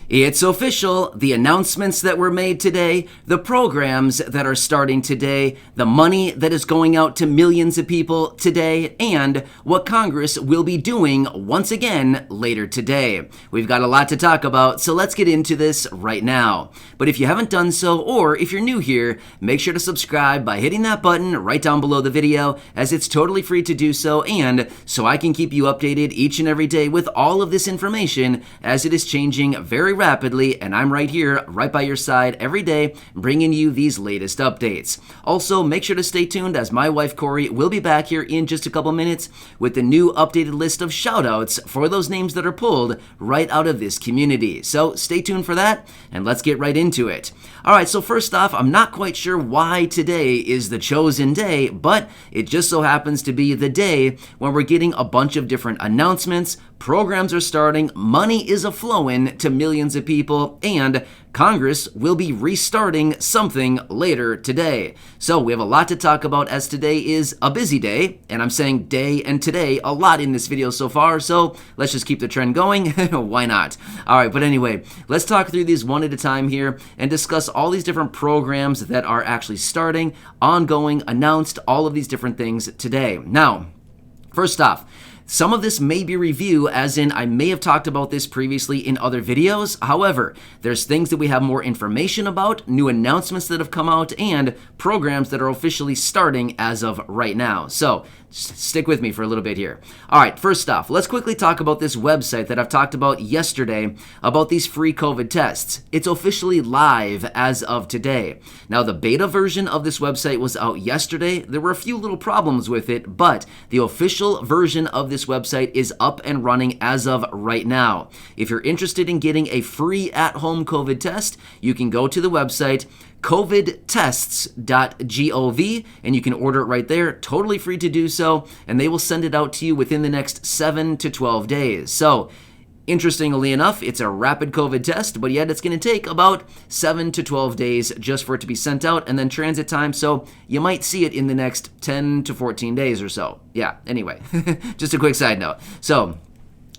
It's official. The announcements that were made today, the programs that are starting today, the money that is going out to millions of people today, and what Congress will be doing once again later today. We've got a lot to talk about, so let's get into this right now. But if you haven't done so, or if you're new here, make sure to subscribe by hitting that button right down below the video, as it's totally free to do so, and so I can keep you updated each and every day with all of this information as it is changing very rapidly, and I'm right here, right by your side every day, bringing you these latest updates. Also, make sure to stay tuned, as my wife Corey will be back here in just a couple minutes with the new updated list of shoutouts for those names that are pulled right out of this community. So stay tuned for that, and let's get right into it. Alright, so first off, I'm not quite sure why today is the chosen day, but it just so happens to be the day when we're getting a bunch of different announcements, programs are starting, money is a-flowing to millions of people, and Congress will be restarting something later today. So we have a lot to talk about, as today is a busy day, and I'm saying day and today a lot in this video so far, so let's just keep the trend going. Why not? Alright, but anyway, let's talk through these one at a time here and discuss all these different programs that are actually starting, ongoing, announced, all of these different things today. Now, first off, some of this may be review, as in I may have talked about this previously in other videos. However, there's things that we have more information about, new announcements that have come out, and programs that are officially starting as of right now. So stick with me for a little bit here. All right, first off, let's quickly talk about this website that I've talked about yesterday about these free COVID tests. It's officially live as of today. Now, the beta version of this website was out yesterday. There were a few little problems with it, but the official version of this website is up and running as of right now. If you're interested in getting a free at-home COVID test, you can go to the website covidtests.gov, and you can order it right there, totally free to do so, and they will send it out to you within the next 7 to 12 days. So, interestingly enough, it's a rapid COVID test, but yet it's going to take about 7 to 12 days just for it to be sent out, and then transit time, so you might see it in the next 10 to 14 days or so. Yeah, anyway, just a quick side note. So,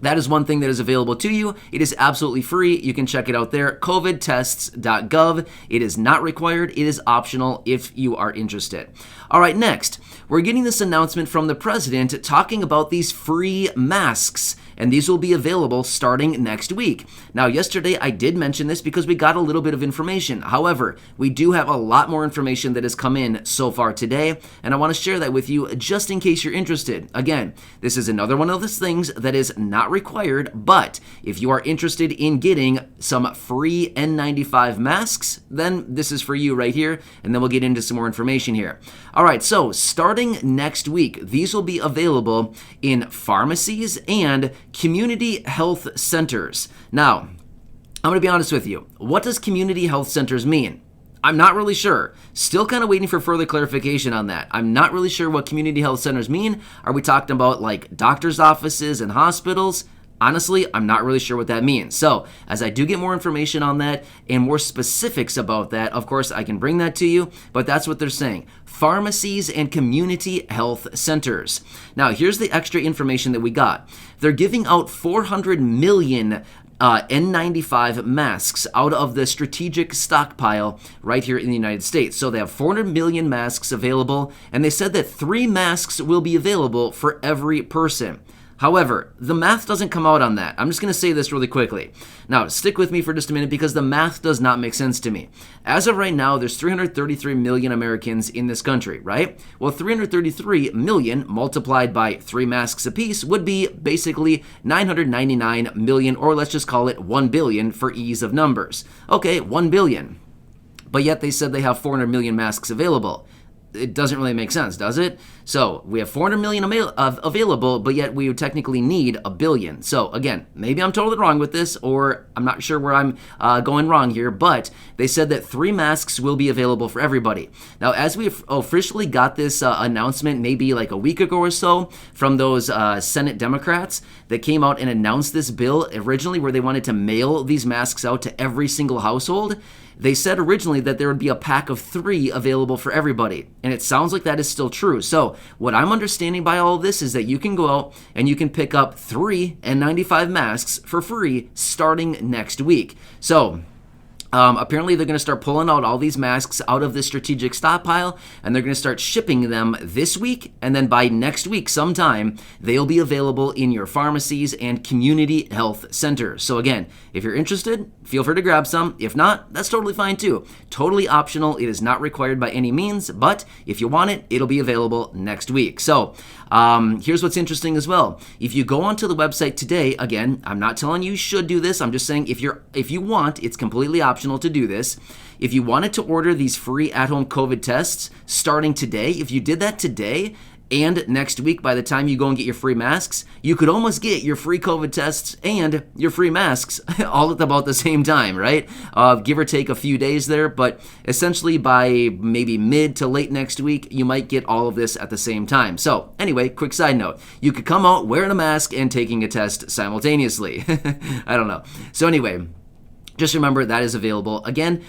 that is one thing that is available to you. It is absolutely free. You can check it out there, covidtests.gov. It is not required. It is optional if you are interested. All right, next, we're getting this announcement from the president talking about these free masks, and these will be available starting next week. Now, yesterday I did mention this because we got a little bit of information. However, we do have a lot more information that has come in so far today, and I want to share that with you just in case you're interested. Again, this is another one of those things that is not required, but if you are interested in getting some free N95 masks, then this is for you right here, and then we'll get into some more information here. All right, so starting next week, these will be available in pharmacies and community health centers. Now, I'm going to be honest with you. What does community health centers mean? I'm not really sure. Still kind of waiting for further clarification on that. I'm not really sure what community health centers mean. Are we talking about like doctor's offices and hospitals? Honestly, I'm not really sure what that means. So, as I do get more information on that and more specifics about that, of course, I can bring that to you, but that's what they're saying. Pharmacies and community health centers. Now, here's the extra information that we got. They're giving out 400 million N95 masks out of the strategic stockpile right here in the United States. So they have 400 million masks available, and they said that 3 masks will be available for every person. However, the math doesn't come out on that. I'm just going to say this really quickly. Now, stick with me for just a minute because the math does not make sense to me. As of right now, there's 333 million Americans in this country, right? Well, 333 million multiplied by 3 masks apiece would be basically 999 million, or let's just call it 1 billion for ease of numbers. Okay, 1 billion. But yet they said they have 400 million masks available. It doesn't really make sense, does it? So we have 400 million available, but yet we would technically need 1 billion. So again, maybe I'm totally wrong with this, or I'm not sure where I'm going wrong here, but they said that 3 masks will be available for everybody. Now, as we officially got this announcement maybe like a week ago or so from those Senate Democrats that came out and announced this bill originally where they wanted to mail these masks out to every single household, they said originally that there would be a pack of 3 available for everybody, and it sounds like that is still true. So what I'm understanding by all of this is that you can go out and you can pick up 3 N95 masks for free starting next week. So apparently they're going to start pulling out all these masks out of the strategic stockpile, and they're going to start shipping them this week, and then by next week sometime, they'll be available in your pharmacies and community health centers. So again, if you're interested, feel free to grab some. If not, that's totally fine too. Totally optional. It is not required by any means, but if you want it, it'll be available next week. So here's what's interesting as well. If you go onto the website today, again, I'm not telling you should do this. I'm just saying if you want, it's completely optional to do this. If you wanted to order these free at-home COVID tests starting today, if you did that today and next week, by the time you go and get your free masks, you could almost get your free COVID tests and your free masks all at about the same time, right? Give or take a few days there, but essentially by maybe mid to late next week, you might get all of this at the same time. So anyway, quick side note, you could come out wearing a mask and taking a test simultaneously. I don't know. So anyway, just remember that is available. Again,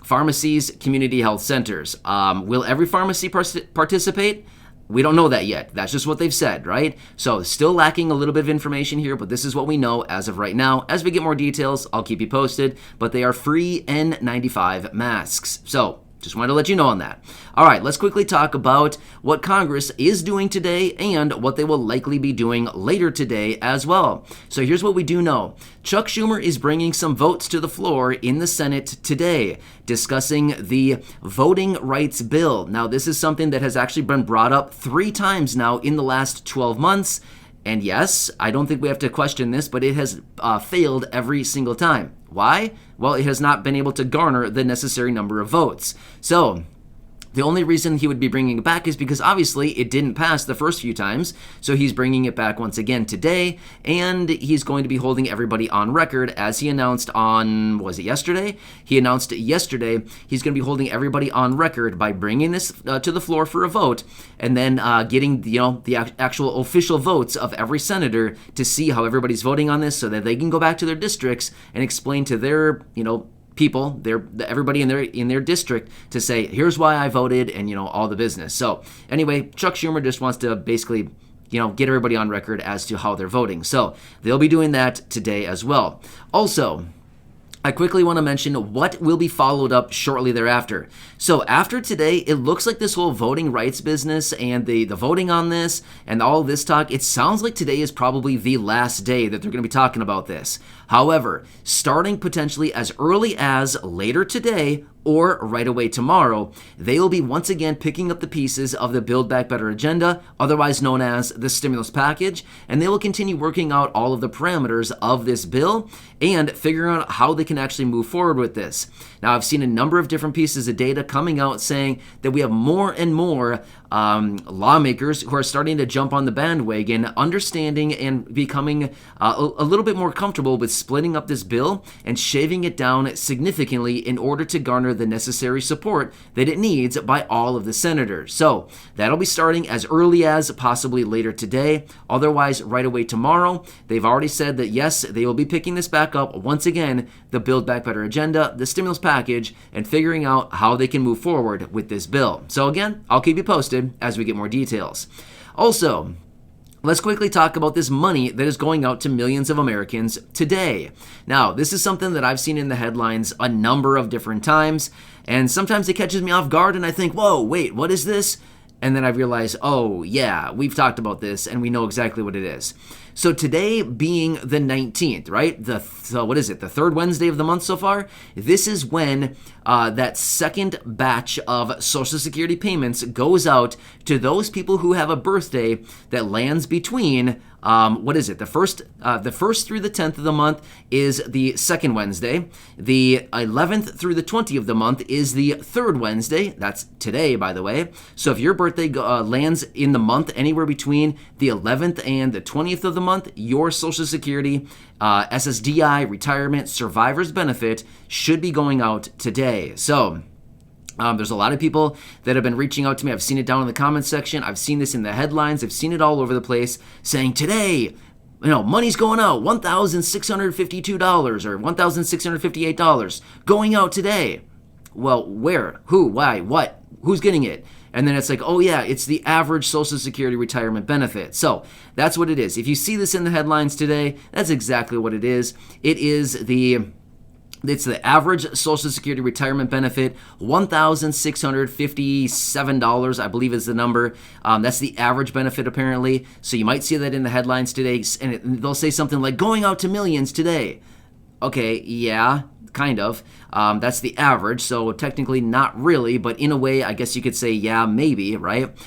pharmacies, community health centers. Will every pharmacy participate? We don't know that yet. That's just what they've said, right? So still lacking a little bit of information here, but this is what we know as of right now. As we get more details, I'll keep you posted, but they are free N95 masks. So just wanted to let you know on that. All right, let's quickly talk about what Congress is doing today and what they will likely be doing later today as well. So here's what we do know. Chuck Schumer is bringing some votes to the floor in the Senate today, discussing the voting rights bill. Now, this is something that has actually been brought up 3 times now in the last 12 months. And yes, I don't think we have to question this, but it has failed every single time. Why? Well, it has not been able to garner the necessary number of votes. So the only reason he would be bringing it back is because obviously it didn't pass the first few times, so he's bringing it back once again today, and he's going to be holding everybody on record as he announced on, was it yesterday? He announced yesterday he's going to be holding everybody on record by bringing this to the floor for a vote, and then getting the actual official votes of every senator to see how everybody's voting on this so that they can go back to their districts and explain to their, people, everybody in their district to say, here's why I voted, and all the business. So anyway, Chuck Schumer just wants to basically get everybody on record as to how they're voting. So they'll be doing that today as well. Also, I quickly want to mention what will be followed up shortly thereafter. So after today, it looks like this whole voting rights business and the voting on this and all this talk, it sounds like today is probably the last day that they're going to be talking about this. However, starting potentially as early as later today or right away tomorrow, they will be once again picking up the pieces of the Build Back Better agenda, otherwise known as the stimulus package, and they will continue working out all of the parameters of this bill and figuring out how they can actually move forward with this. Now, I've seen a number of different pieces of data coming out saying that we have more and more lawmakers who are starting to jump on the bandwagon, understanding and becoming a little bit more comfortable with splitting up this bill and shaving it down significantly in order to garner the necessary support that it needs by all of the senators. So that'll be starting as early as possibly later today, otherwise right away tomorrow. They've already said that yes, they will be picking this back up once again, the Build Back Better agenda, the stimulus package, and figuring out how they can move forward with this bill. So again, I'll keep you posted as we get more details. Also, let's quickly talk about this money that is going out to millions of Americans today. Now, this is something that I've seen in the headlines a number of different times, and sometimes it catches me off guard and I think, whoa, wait, what is this? And then I realize, oh yeah, we've talked about this and we know exactly what it is. So today being the 19th, right? The third Wednesday of the month so far? This is when that second batch of Social Security payments goes out to those people who have a birthday that lands between the first through the 10th of the month is the second Wednesday. The 11th through the 20th of the month is the third Wednesday. That's today, by the way. So if your birthday lands in the month anywhere between the 11th and the 20th of the month, your Social Security, SSDI, retirement, survivor's benefit should be going out today. So there's a lot of people that have been reaching out to me. I've seen it down in the comments section. I've seen this in the headlines. I've seen it all over the place saying today, money's going out, $1,652 or $1,658 going out today. Well, where? Who? Why? What? Who's getting it? And then it's like, oh yeah, it's the average Social Security retirement benefit. So that's what it is. If you see this in the headlines today, that's exactly what it is. It's the average Social Security retirement benefit, $1,657, I believe is the number. That's the average benefit apparently. So you might see that in the headlines today, and they'll say something like going out to millions today. Okay, yeah, kind of. That's the average, so technically not really, but in a way, I guess you could say, yeah, maybe, right?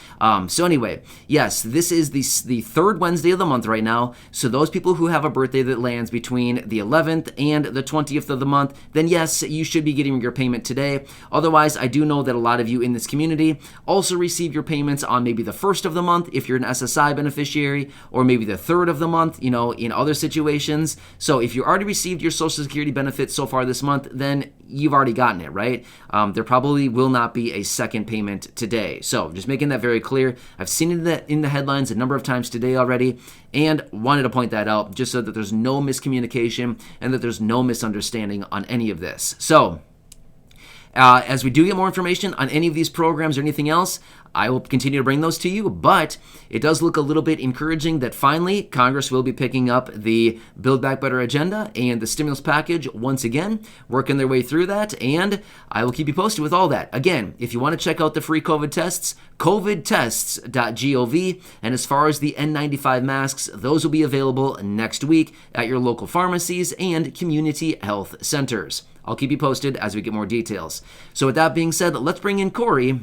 So anyway, yes, this is the third Wednesday of the month right now, so those people who have a birthday that lands between the 11th and the 20th of the month, then yes, you should be getting your payment today. Otherwise, I do know that a lot of you in this community also receive your payments on maybe the 1st of the month if you're an SSI beneficiary, or maybe the 3rd of the month, in other situations. So if you already received your Social Security benefits so far this month, then you've already gotten it, right? There probably will not be a second payment today. So just making that very clear. I've seen it in the headlines a number of times today already, and wanted to point that out just so that there's no miscommunication and that there's no misunderstanding on any of this. So as we do get more information on any of these programs or anything else, I will continue to bring those to you, but it does look a little bit encouraging that finally Congress will be picking up the Build Back Better agenda and the stimulus package once again, working their way through that, and I will keep you posted with all that. Again, if you want to check out the free COVID tests, covidtests.gov, and as far as the N95 masks, those will be available next week at your local pharmacies and community health centers. I'll keep you posted as we get more details. So with that being said, let's bring in Corey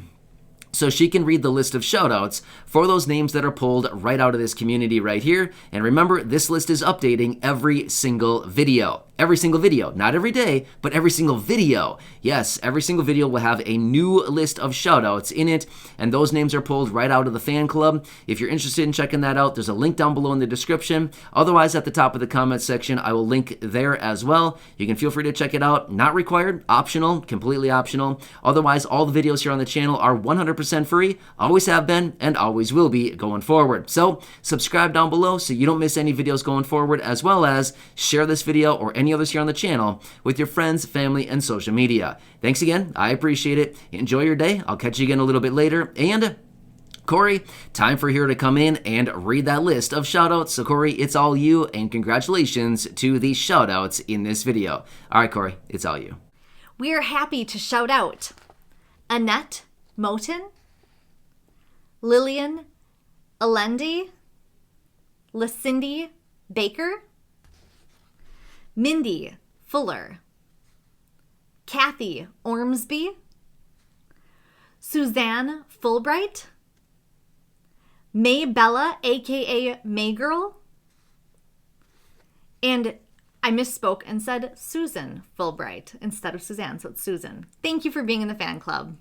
so she can read the list of shoutouts for those names that are pulled right out of this community right here. And remember, this list is updating every single video. Every single video, not every day, but every single video. Yes, every single video will have a new list of shoutouts in it, and those names are pulled right out of the fan club. If you're interested in checking that out, there's a link down below in the description. Otherwise, at the top of the comment section, I will link there as well. You can feel free to check it out. Not required, optional, completely optional. Otherwise, all the videos here on the channel are 100% free, always have been, and always will be going forward. So subscribe down below so you don't miss any videos going forward, as well as share this video or any others here on the channel with your friends, family, and social media. Thanks again. I appreciate it. Enjoy your day. I'll catch you again a little bit later. And Corey, time for her to come in and read that list of shoutouts. So Corey, it's all you, and congratulations to the shoutouts in this video. All right, Corey, it's all you. We are happy to shout out Annette Moten, Lillian Alendi, Lucindy Baker, Mindy Fuller, Kathy Ormsby, Suzanne Fulbright, Maybella, aka Maygirl, and I misspoke and said Susan Fulbright instead of Suzanne, so it's Susan. Thank you for being in the fan club.